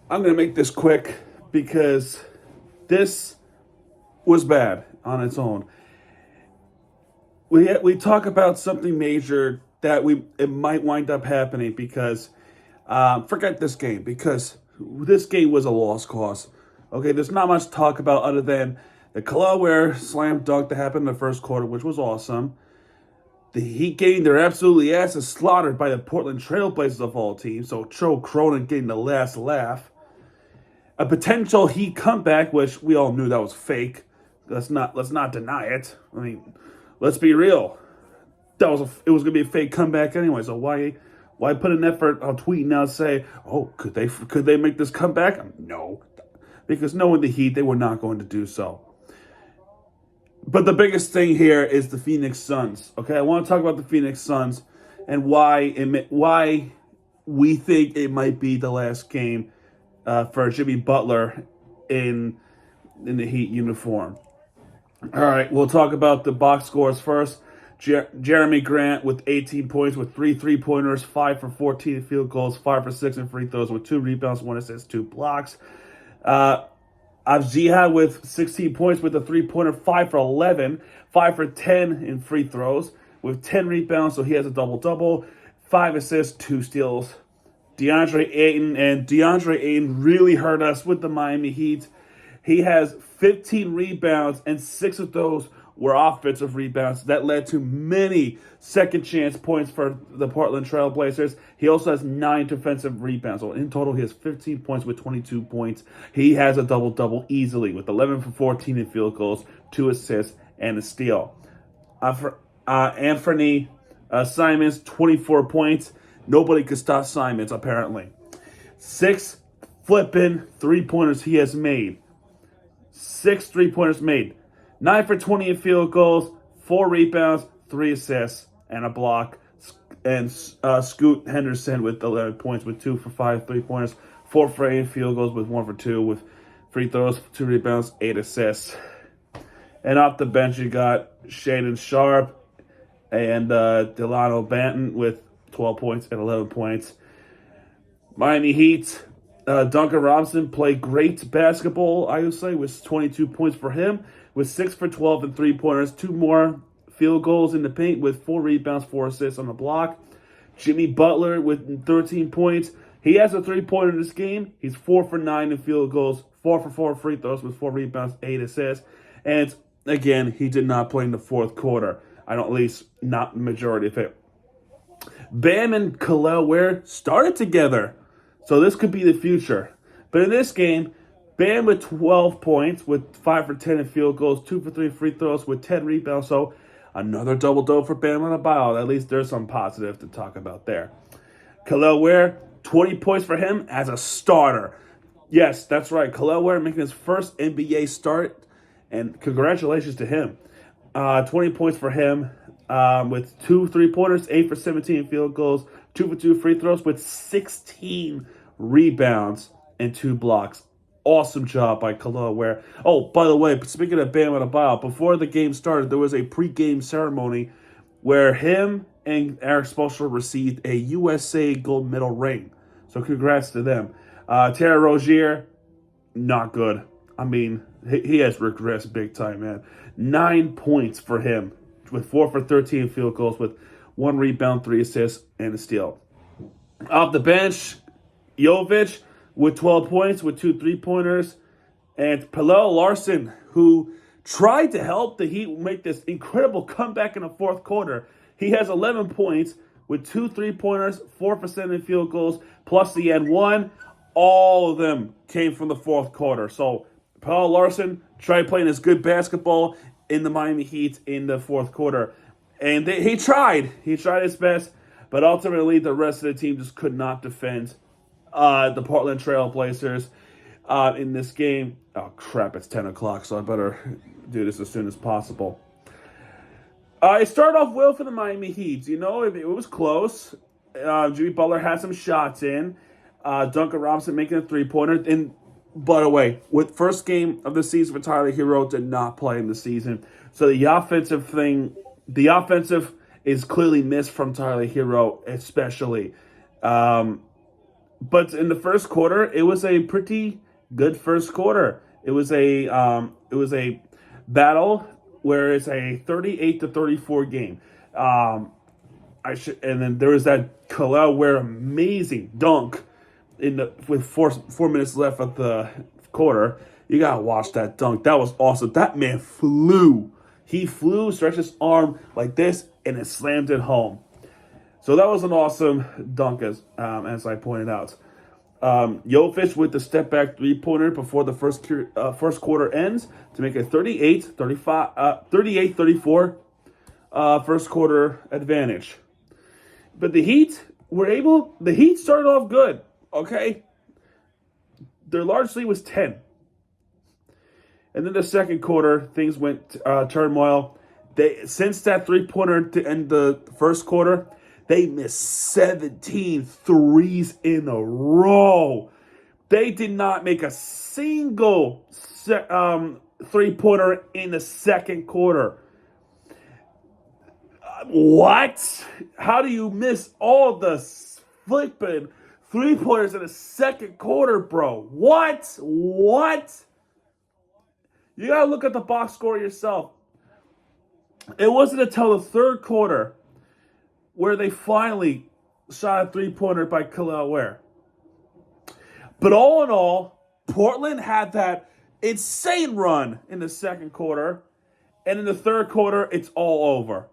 I'm going to make this quick because this was bad on its own. We talk about something major that it might wind up happening because forget this game because this game was a lost cause. Okay, there's not much to talk about other than the Kalaware slam dunk that happened in the first quarter, which was awesome. The Heat getting their absolutely asses slaughtered by the Portland Trailblazers of all teams. So Joe Cronin getting the last laugh. A potential Heat comeback, which we all knew that was fake. Let's not deny it. I mean, let's be real. It was gonna be a fake comeback anyway. So why put an effort on tweeting now and say, oh, could they make this comeback? No, because knowing the Heat, they were not going to do so. But the biggest thing here is the Phoenix Suns. Okay, I want to talk about the Phoenix Suns and why we think it might be the last game for Jimmy Butler in the Heat uniform. All right, we'll talk about the box scores first. Jeremy Grant with 18 points with 3 3-pointers, 5 for 14 field goals, 5 for 6 in free throws with 2 rebounds, 1 assist, 2 blocks. Avjihad with 16 points with a 3-pointer, 5 for 11, 5 for 10 in free throws with 10 rebounds, so he has a double-double, 5 assists, 2 steals. DeAndre Ayton really hurt us with the Miami Heat. He has 15 rebounds, and 6 of those were offensive rebounds. That led to many second chance points for the Portland Trail Blazers. He also has 9 defensive rebounds. So in total, he has 15 points with 22 points. He has a double-double easily with 11 for 14 in field goals, 2 assists, and a steal. Anthony Simons, 24 points. Nobody could stop Simons, apparently. 6 flipping 3-pointers he has made. 6 3-pointers made. 9 for 20 in field goals, 4 rebounds, 3 assists, and a block. And Scoot Henderson with 11 points with 2 for 5 3-pointers, 4 for 8 field goals with 1 for 2 with free throws, 2 rebounds, 8 assists. And off the bench, you got Shaedon Sharpe and Delano Banton with 12 points and 11 points. Miami Heat, Duncan Robinson played great basketball, I would say, with 22 points for him, with 6 for 12 and 3-pointers, 2 more field goals in the paint with 4 rebounds, 4 assists on the block. Jimmy Butler with 13 points. He has a 3-pointer in this game. He's 4 for 9 in field goals, 4 for 4 free throws with 4 rebounds, 8 assists. And again, he did not play in the fourth quarter. I don't, at least not the majority of it. Bam and Khalil Ware started together. So this could be the future. But in this game, Bam with 12 points, with 5 for 10 in field goals, 2 for 3 free throws, with 10 rebounds. So another double-double for Bam Adebayo. At least there's some positive to talk about there. Khalil Ware, 20 points for him as a starter. Yes, that's right. Khalil Ware making his first NBA start, and congratulations to him. 20 points for him with 2 3-pointers, 8 for 17 field goals, 2 for 2 free throws with 16 rebounds and 2 blocks. Awesome job by Khalil Ware. Oh, by the way, speaking of Bam Adebayo, before the game started, there was a pre-game ceremony where him and Eric Spoelstra received a USA gold medal ring. So congrats to them. Terry Rozier, not good. I mean, he has regressed big time, man. 9 points for him with 4 for 13 field goals with 1 rebound, 3 assists, and a steal. Off the bench, Jovic with 12 points with 2 3-pointers. And Pelle Larsson, who tried to help the Heat make this incredible comeback in the fourth quarter. He has 11 points with 2 3-pointers, 4 for 7 field goals, plus the N1. All of them came from the fourth quarter. So Pelle Larsson tried playing his good basketball in the Miami Heat in the fourth quarter. And he tried. He tried his best. But ultimately, the rest of the team just could not defend the Portland Trail Blazers in this game. Oh, crap. It's 10 o'clock, so I better do this as soon as possible. It started off well for the Miami Heat. You know, it was close. Jimmy Butler had some shots in. Duncan Robinson making a 3-pointer. And by the way, with first game of the season for Tyler Hero, did not play in the season. So the offensive is clearly missed from Tyler Hero, especially. But in the first quarter, it was a pretty good first quarter. It was a battle where it's a 38-34 game. Um, and then there was that Kalel Ware amazing dunk with four minutes left of the quarter. You gotta watch that dunk. That was awesome. That man flew. He flew, stretched his arm like this, and it slammed it home. So that was an awesome dunk, as I pointed out. Jovic with the step back 3-pointer before the first quarter ends to make a 38-34 first quarter advantage. But the Heat started off good, okay? Their large lead was 10. And then the second quarter, things went turmoil. Since that 3-pointer to end the first quarter, they missed 17 threes in a row. They did not make a single 3-pointer in the second quarter. What? How do you miss all the flipping 3-pointers in the second quarter, bro? What? You gotta look at the box score yourself. It wasn't until the third quarter where they finally shot a 3-pointer by Kalel Ware. But all in all, Portland had that insane run in the second quarter, and in the third quarter, it's all over.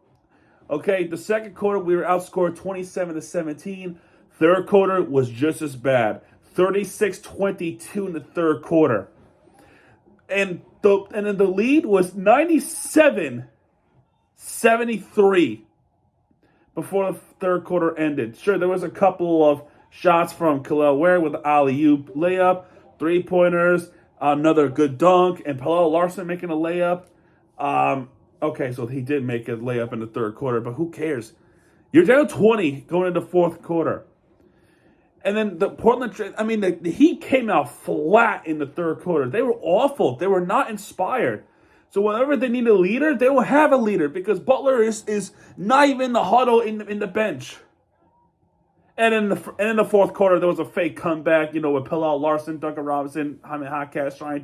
Okay, the second quarter, we were outscored 27-17. Third quarter was just as bad, 36-22 in the third quarter. And then the lead was 97-73 before the third quarter ended. Sure, there was a couple of shots from Kalel Ware with the alley-oop layup, 3-pointers, another good dunk, and Palo Larson making a layup. Okay, so he did make a layup in the third quarter, but who cares? You're down 20 going into fourth quarter. And then the Heat came out flat in the third quarter. They were awful. They were not inspired. So whenever they need a leader, they will have a leader because Butler is not even in the huddle in the bench. And in the fourth quarter, there was a fake comeback, with Palo Larson, Duncan Robinson, Jaime Jaquez tried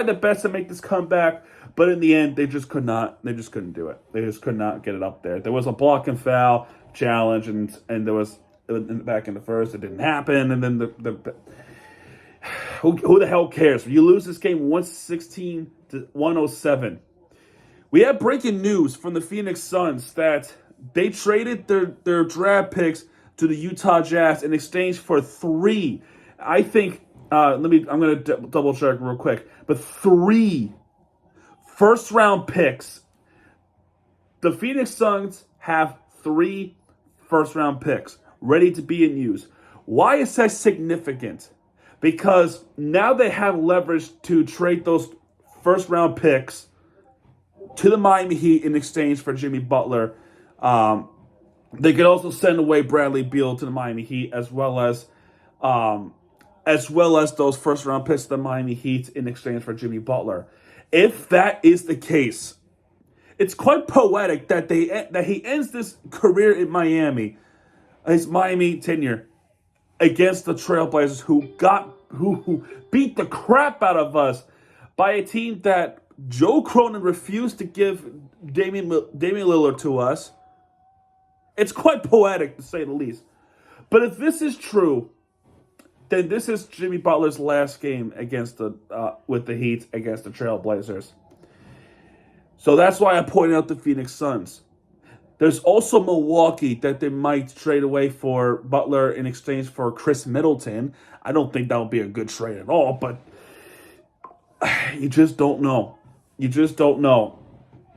their best to make this comeback, but in the end, they just couldn't do it. They just could not get it up there. There was a block and foul challenge, and there was back in the first, it didn't happen, and then the who the hell cares? You lose this game 116-107. We have breaking news from the Phoenix Suns that they traded their draft picks to the Utah Jazz in exchange for 3. I think I'm going to double check real quick, but 3 first round picks. The Phoenix Suns have 3 first round picks ready to be in use. Why is that significant? Because now they have leverage to trade those first round picks to the Miami Heat in exchange for Jimmy Butler. They could also send away Bradley Beal to the Miami Heat, as well as those first round picks to the Miami Heat in exchange for Jimmy Butler. If that is the case, it's quite poetic that he ends this career in Miami, his Miami tenure, against the Trailblazers, who beat the crap out of us by a team that Joe Cronin refused to give Damian Lillard to us. It's quite poetic, to say the least. But if this is true, then this is Jimmy Butler's last game with the Heat against the Trailblazers. So that's why I pointed out the Phoenix Suns. There's also Milwaukee that they might trade away for Butler in exchange for Chris Middleton. I don't think that would be a good trade at all, but you just don't know.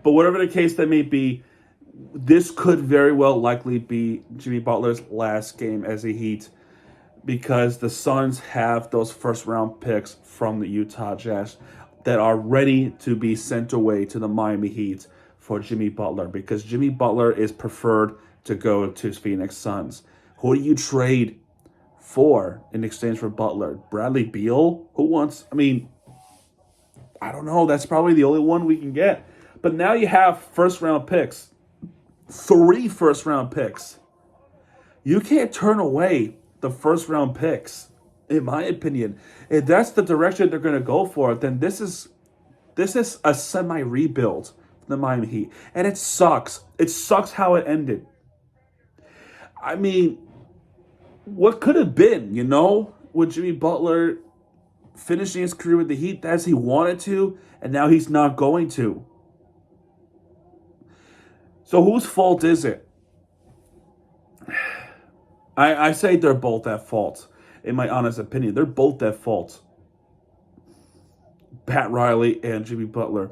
But whatever the case that may be, this could very well likely be Jimmy Butler's last game as a Heat because the Suns have those first-round picks from the Utah Jazz that are ready to be sent away to the Miami Heat for Jimmy Butler because Jimmy Butler is preferred to go to Phoenix Suns. Who do you trade for in exchange for Butler? Bradley Beal? Who wants... I don't know. That's probably the only one we can get. But now you have first-round picks. 3 first-round picks. You can't turn away the first round picks, in my opinion. If that's the direction they're going to go for, then this is a semi rebuild for the Miami Heat, and it sucks. It sucks how it ended. I mean, what could have been, with Jimmy Butler finishing his career with the Heat as he wanted to, and now he's not going to. So whose fault is it? I say they're both at fault. In my honest opinion, they're both at fault. Pat Riley and Jimmy Butler.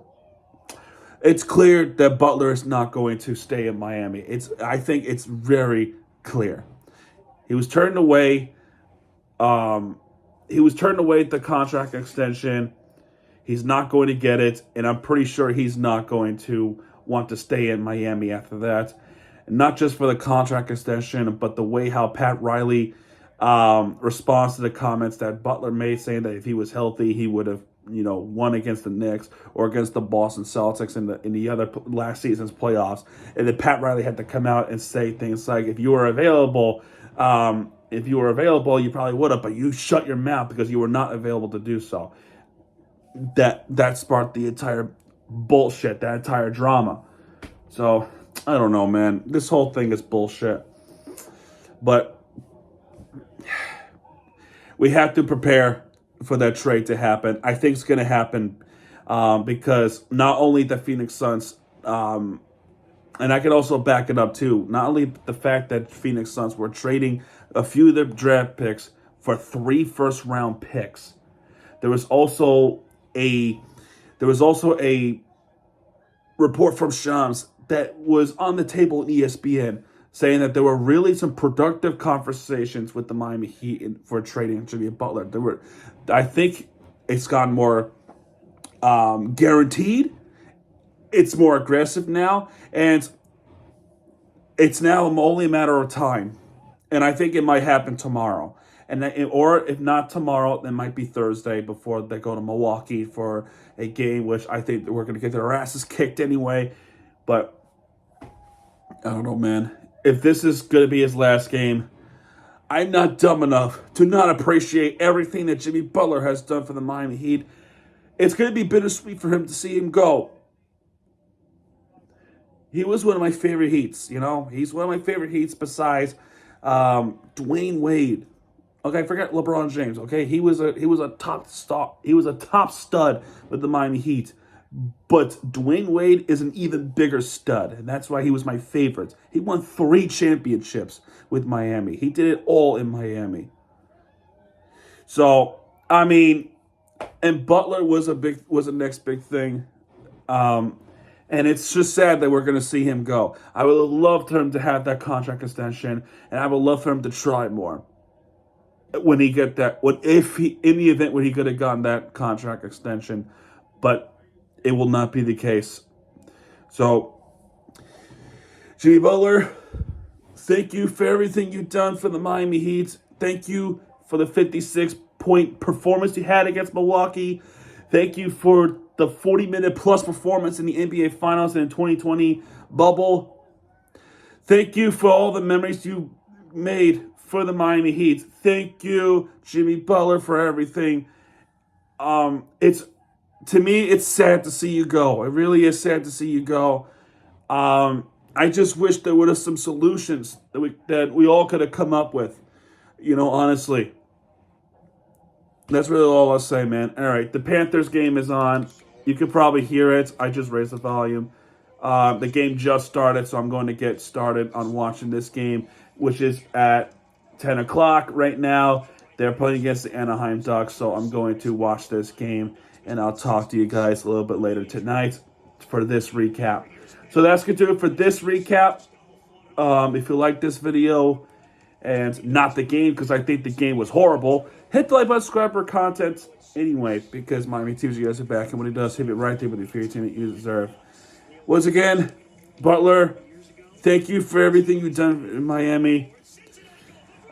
It's clear that Butler is not going to stay in Miami. I think it's very clear. He was turned away. He was turned away at the contract extension. He's not going to get it, and I'm pretty sure he's not going to want to stay in Miami after that. And not just for the contract extension, but the way how Pat Riley responds to the comments that Butler made, saying that if he was healthy, he would have won against the Knicks or against the Boston Celtics in the other last season's playoffs. And then Pat Riley had to come out and say things like, if you were available, you probably would have, but you shut your mouth because you were not available to do so. That sparked the entire bullshit, that entire drama. So, I don't know, man. This whole thing is bullshit. But we have to prepare for that trade to happen. I think it's going to happen because not only the Phoenix Suns, and I can also back it up too, not only the fact that Phoenix Suns were trading a few of their draft picks for 3 first-round picks. There was also a report from Shams that was on the table in ESPN saying that there were really some productive conversations with the Miami Heat for trading Jimmy Butler. I think it's gotten more guaranteed. It's more aggressive now, and it's now only a matter of time. And I think it might happen tomorrow. Or if not tomorrow, it might be Thursday before they go to Milwaukee for a game, which I think we're going to get their asses kicked anyway. But I don't know, man. If this is going to be his last game, I'm not dumb enough to not appreciate everything that Jimmy Butler has done for the Miami Heat. It's going to be bittersweet for him to see him go. He was one of my favorite Heats, He's one of my favorite Heats besides Dwayne Wade. Okay, forget LeBron James. Okay, he was a top star. He was a top stud with the Miami Heat. But Dwayne Wade is an even bigger stud, and that's why he was my favorite. He won 3 championships with Miami. He did it all in Miami. So, I mean, and Butler was the next big thing. And it's just sad that we're going to see him go. I would have loved for him to have that contract extension, and I would love for him to try more. In the event when he could have gotten that contract extension, but it will not be the case. So, Jimmy Butler, thank you for everything you've done for the Miami Heat. Thank you for the 56-point performance you had against Milwaukee. Thank you for the 40-minute plus performance in the NBA Finals in the 2020 bubble. Thank you for all the memories you made for the Miami Heat. Thank you, Jimmy Butler, for everything. To me, it's sad to see you go. It really is sad to see you go. I just wish there would have some solutions that we all could have come up with. Honestly. That's really all I'll say, man. All right, the Panthers game is on. You can probably hear it. I just raised the volume. The game just started, so I'm going to get started on watching this game, which is at 10 o'clock right now. They're playing against the Anaheim Ducks, so I'm going to watch this game, and I'll talk to you guys a little bit later tonight for this recap. So that's going to do it for this recap. If you like this video and not the game, because I think the game was horrible, hit the like button, subscribe for content anyway, because Miami Teams, you guys are back, and when it does, hit it right there with your favorite team that you deserve. Once again, Butler, thank you for everything you've done in Miami.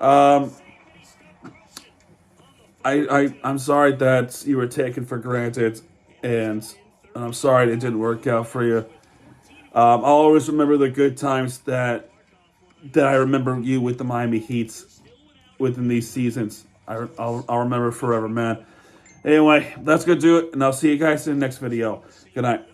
I'm sorry that you were taken for granted, and I'm sorry it didn't work out for you. I'll always remember the good times that I remember you with the Miami Heat. within these seasons. I'll remember forever, man. Anyway, that's going to do it, and I'll see you guys in the next video. Good night.